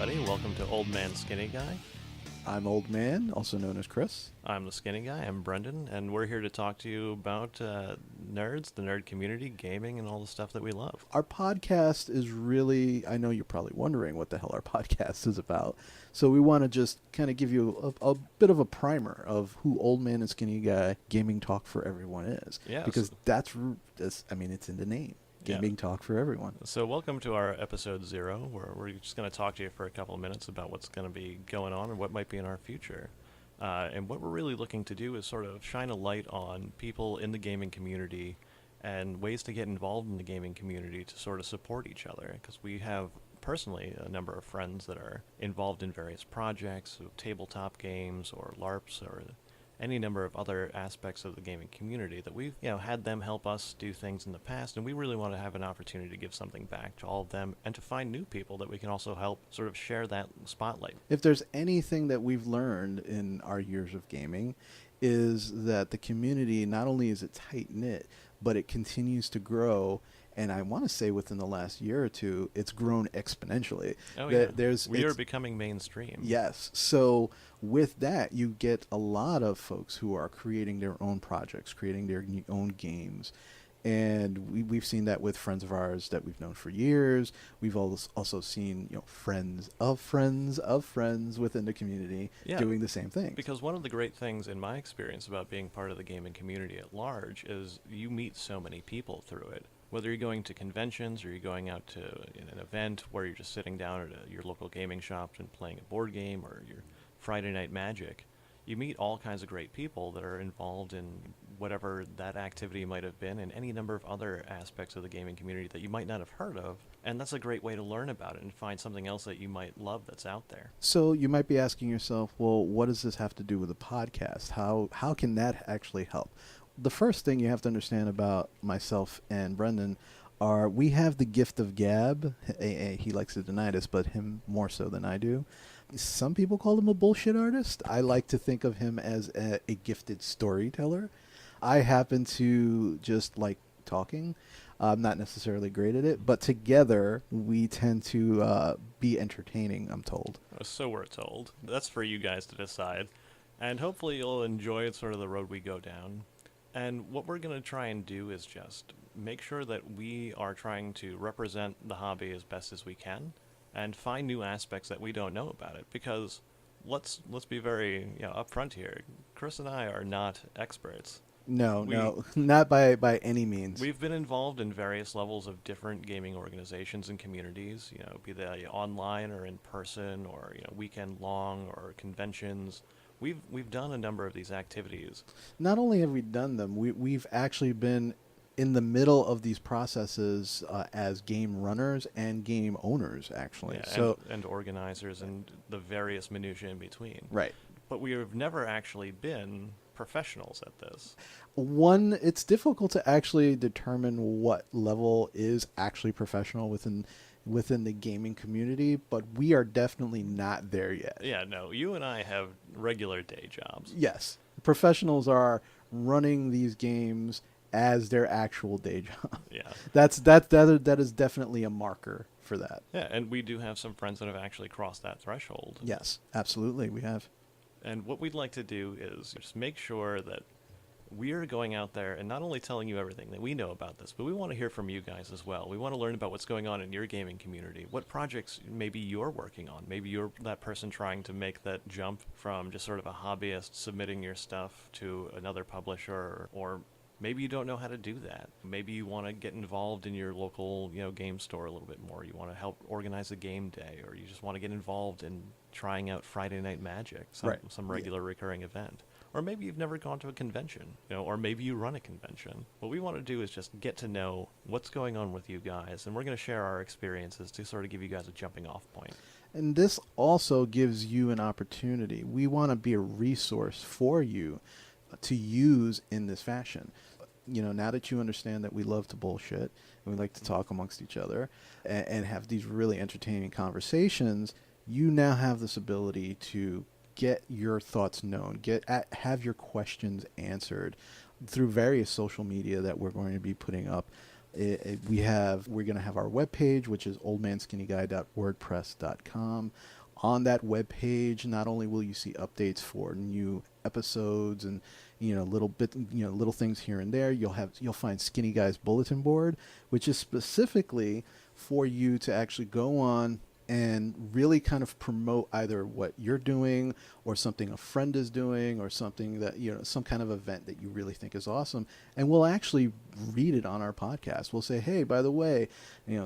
everybody. Welcome to Old Man Skinny Guy. I'm Old Man, also known as Chris. I'm the Skinny Guy. I'm Brendan, and we're here to talk to you about nerds, the nerd community, gaming, and all the stuff that we love. Our podcast is really, I know you're probably wondering what the hell our podcast is about. So we want to just kind of give you a bit of a primer of who Old Man and Skinny Guy Gaming Talk for Everyone is. Yeah, because that's, it's in the name. Gaming Talk for Everyone. So welcome to our episode 0, where we're just going to talk to you for a couple of minutes about what's going to be going on and what might be in our future. And what we're really looking to do is sort of shine a light on people in the gaming community and ways to get involved in the gaming community to sort of support each other. Because we have, personally, a number of friends that are involved in various projects, so tabletop games or LARPs or any number of other aspects of the gaming community that we've had them help us do things in the past, and we really want to have an opportunity to give something back to all of them and to find new people that we can also help sort of share that spotlight. If there's anything that we've learned in our years of gaming, is that the community, not only is it tight-knit, but it continues to grow. And I want to say within the last year or two, it's grown exponentially. Oh, yeah. We are becoming mainstream. Yes. So with that, you get a lot of folks who are creating their own projects, creating their own games. And we've seen that with friends of ours that we've known for years. We've also seen friends of friends of friends within the community doing the same thing. Because one of the great things in my experience about being part of the gaming community at large is you meet so many people through it. Whether you're going to conventions or you're going out to an event where you're just sitting down at your local gaming shop and playing a board game or your Friday Night Magic, you meet all kinds of great people that are involved in whatever that activity might have been and any number of other aspects of the gaming community that you might not have heard of. And that's a great way to learn about it and find something else that you might love that's out there. So you might be asking yourself, well, what does this have to do with a podcast? How can that actually help? The first thing you have to understand about myself and Brendan are we have the gift of gab. He likes to deny this, but him more so than I do. Some people call him a bullshit artist. I like to think of him as a gifted storyteller. I happen to just like talking. I'm not necessarily great at it, but together we tend to be entertaining, I'm told. So we're told. That's for you guys to decide. And hopefully you'll enjoy sort of the road we go down. And what we're going to try and do is just make sure that we are trying to represent the hobby as best as we can and find new aspects that we don't know about it. Because let's be very upfront here. Chris and I are not experts. No, not by any means. We've been involved in various levels of different gaming organizations and communities, be they online or in person or weekend long or conventions. We've done a number of these activities. Not only have we done them, we've actually been in the middle of these processes as game runners and game owners, actually. Yeah, and organizers and the various minutiae in between. Right. But we have never actually been professionals at this. It's difficult to actually determine what level is actually professional within the gaming community, but we are definitely not there yet. Yeah, no, you and I have regular day jobs. Yes. Professionals are running these games as their actual day job. Yeah. That is definitely a marker for that. Yeah, and we do have some friends that have actually crossed that threshold. Yes, absolutely, we have. And what we'd like to do is just make sure that we are going out there and not only telling you everything that we know about this, but we want to hear from you guys as well. We want to learn about what's going on in your gaming community, what projects maybe you're working on. Maybe you're that person trying to make that jump from just sort of a hobbyist submitting your stuff to another publisher, or maybe you don't know how to do that. Maybe you want to get involved in your local, game store a little bit more. You want to help organize a game day, or you just want to get involved in trying out Friday Night Magic, some regular recurring event. Or maybe you've never gone to a convention, or maybe you run a convention. What we want to do is just get to know what's going on with you guys, and we're going to share our experiences to sort of give you guys a jumping off point. And this also gives you an opportunity. We want to be a resource for you to use in this fashion. Now that you understand that we love to bullshit and we like to talk amongst each other and have these really entertaining conversations, you now have this ability to get your thoughts known, have your questions answered through various social media that we're going to be putting up We're going to have our webpage, which is oldmanskinnyguy.wordpress.com. On that webpage, not only will you see updates for new episodes and little things here and there, you'll find Skinny Guy's bulletin board, which is specifically for you to actually go on and really kind of promote either what you're doing or something a friend is doing or something that, some kind of event that you really think is awesome. And we'll actually read it on our podcast. We'll say, hey, by the way,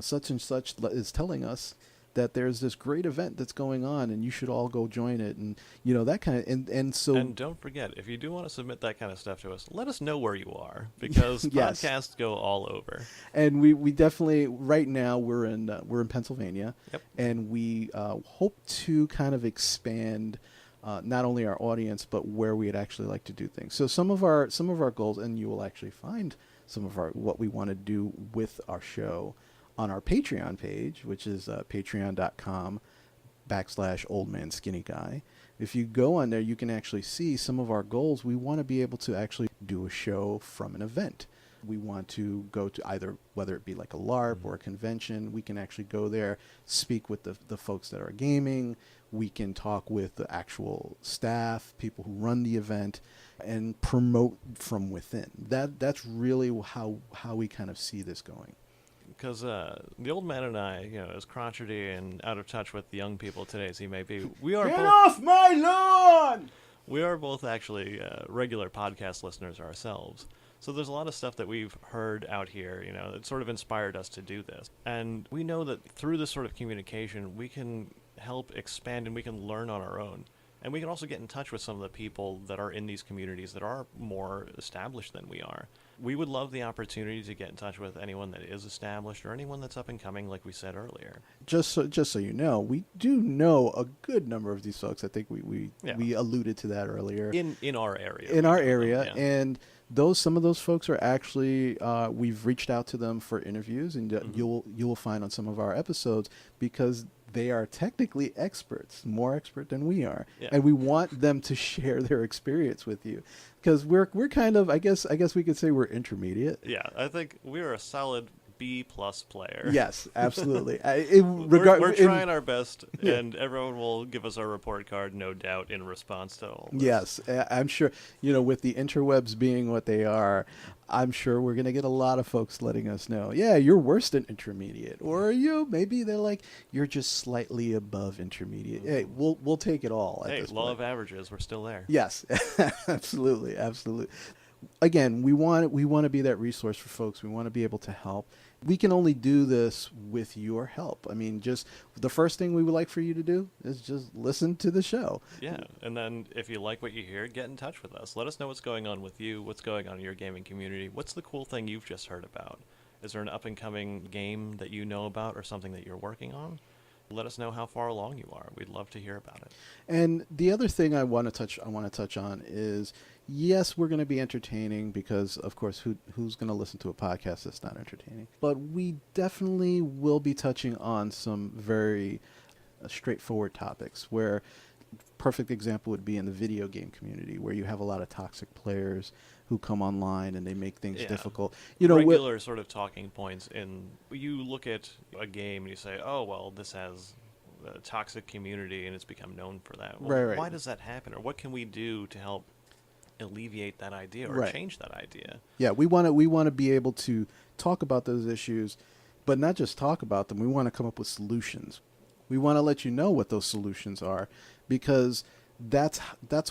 such and such is telling us that there's this great event that's going on and you should all go join it, and that kind of and so. And don't forget, if you do want to submit that kind of stuff to us, let us know where you are, because yes. Podcasts go all over. And we definitely, right now we're in Pennsylvania. Yep. And we hope to kind of expand not only our audience but where we'd actually like to do things. So some of our goals, and you will actually find some of what we want to do with our show on our Patreon page, which is patreon.com/oldmanskinnyguy. If you go on there, you can actually see some of our goals. We want to be able to actually do a show from an event. We want to go to either, whether it be like a LARP or a convention, we can actually go there, speak with the folks that are gaming. We can talk with the actual staff, people who run the event, and promote from within. That's really how we kind of see this going. Because the old man and I, as crotchety and out of touch with the young people today as he may be, Get off my lawn! We are both actually regular podcast listeners ourselves. So there's a lot of stuff that we've heard out here, that sort of inspired us to do this. And we know that through this sort of communication, we can help expand and we can learn on our own. And we can also get in touch with some of the people that are in these communities that are more established than we are. We would love the opportunity to get in touch with anyone that is established or anyone that's up and coming, like we said earlier. Just so you know, we do know a good number of these folks. I think we alluded to that earlier. In our area. In our area, them, yeah. And some of those folks are actually we've reached out to them for interviews, and you will find on some of our episodes, because they are technically experts, more expert than we are, and we want them to share their experience with you, because we're kind of, I guess we could say we're intermediate. Yeah, I think we're a solid B+ player. Yes, absolutely. We're trying our best, and everyone will give us our report card, no doubt, in response to all this. Yes, I'm sure, with the interwebs being what they are, I'm sure we're going to get a lot of folks letting us know, yeah, you're worse than intermediate, or maybe they're like, you're just slightly above intermediate. Hey, we'll take it all. Hey, law of averages, we're still there. Yes, absolutely. Again, we want to be that resource for folks. We want to be able to help. We can only do this with your help. I mean, just the first thing we would like for you to do is just listen to the show. Yeah, and then if you like what you hear, get in touch with us. Let us know what's going on with you, what's going on in your gaming community. What's the cool thing you've just heard about? Is there an up-and-coming game that you know about or something that you're working on? Let us know how far along you are. We'd love to hear about it. And the other thing I want to touch on is, yes, we're going to be entertaining, because of course, who's going to listen to a podcast that's not entertaining? But we definitely will be touching on some very straightforward topics, where perfect example would be in the video game community, where you have a lot of toxic players who come online and they make things difficult. Regular sort of talking points. You look at a game and you say, oh, well, this has a toxic community and it's become known for that. Well, right. Why does that happen? Or what can we do to help alleviate that idea or change that idea? Yeah, we want to be able to talk about those issues, but not just talk about them. We want to come up with solutions. We want to let you know what those solutions are, because that's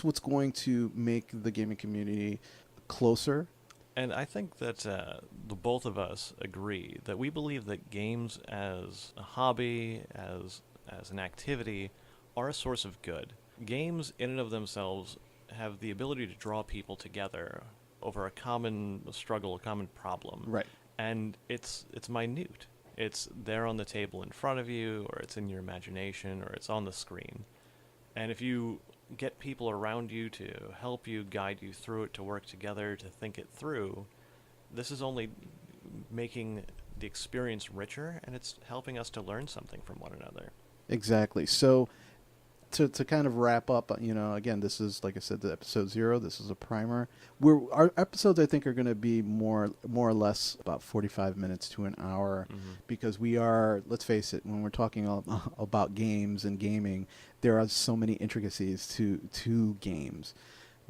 what's going to make the gaming community closer. And I think that the both of us agree that we believe that games as a hobby, as an activity, are a source of good. Games in and of themselves have the ability to draw people together over a common struggle, a common problem. Right. And it's minute. It's there on the table in front of you, or it's in your imagination, or it's on the screen. And if you get people around you to help you, guide you through it, to work together, to think it through, this is only making the experience richer, and it's helping us to learn something from one another. Exactly. So to kind of wrap up, again, this is, like I said, the episode 0. This is a primer. Our episodes, I think, are going to be more or less about 45 minutes to an hour, because we are, let's face it, when we're talking about games and gaming, there are so many intricacies to games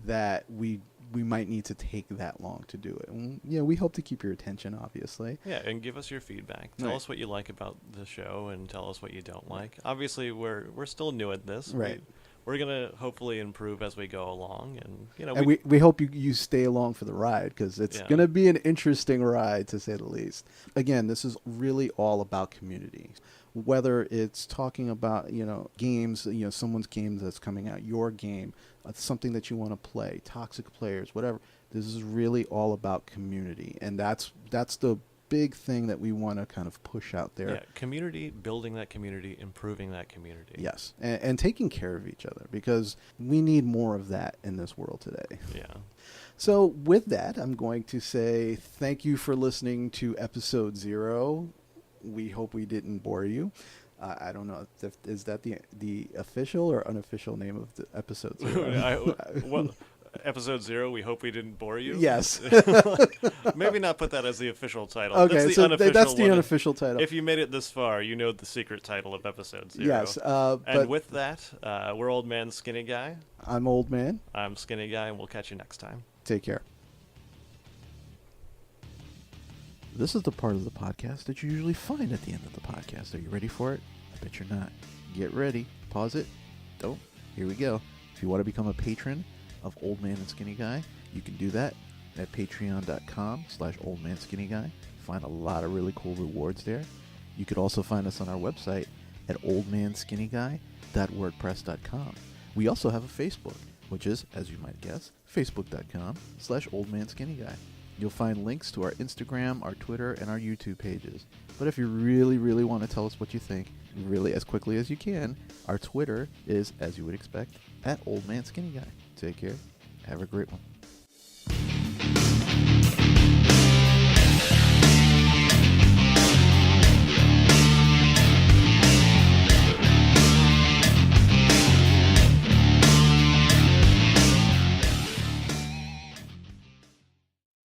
that we might need to take that long to do it. And, we hope to keep your attention, obviously. Yeah, and give us your feedback. Tell us what you like about the show, and tell us what you don't like. Obviously, we're still new at this. Right. We're gonna hopefully improve as we go along, and and we hope you stay along for the ride, because it's going to be an interesting ride, to say the least. Again, this is really all about community. Whether it's talking about games, someone's game that's coming out, your game, something that you want to play, toxic players, whatever. This is really all about community, and that's the big thing that we want to kind of push out there. Yeah, community, building that community, improving that community. Yes, and taking care of each other, because we need more of that in this world today. Yeah. So with that, I'm going to say thank you for listening to episode 0. We hope we didn't bore you. I don't know, is that the official or unofficial name of the episode 0? Episode 0, we hope we didn't bore you? Yes. Maybe not put that as the official title. Okay, that's the so unofficial that's the one. unofficial title. If you made it this far, you know the secret title of episode 0. Yes. And with that, we're Old Man Skinny Guy. I'm Old Man. I'm Skinny Guy, and we'll catch you next time. Take care. This is the part of the podcast that you usually find at the end of the podcast. Are you ready for it? I bet you're not. Get ready. Pause it. Don't. Here we go. If you want to become a patron of Old Man and Skinny Guy, you can do that at patreon.com/oldmanskinnyguy. Find a lot of really cool rewards there. You could also find us on our website at oldmanskinnyguy.wordpress.com. We also have a Facebook, which is, as you might guess, facebook.com/oldmanskinnyguy. You'll find links to our Instagram, our Twitter, and our YouTube pages. But if you really, really want to tell us what you think, really as quickly as you can, our Twitter is, as you would expect, at Old Man Skinny Guy. Take care. Have a great one.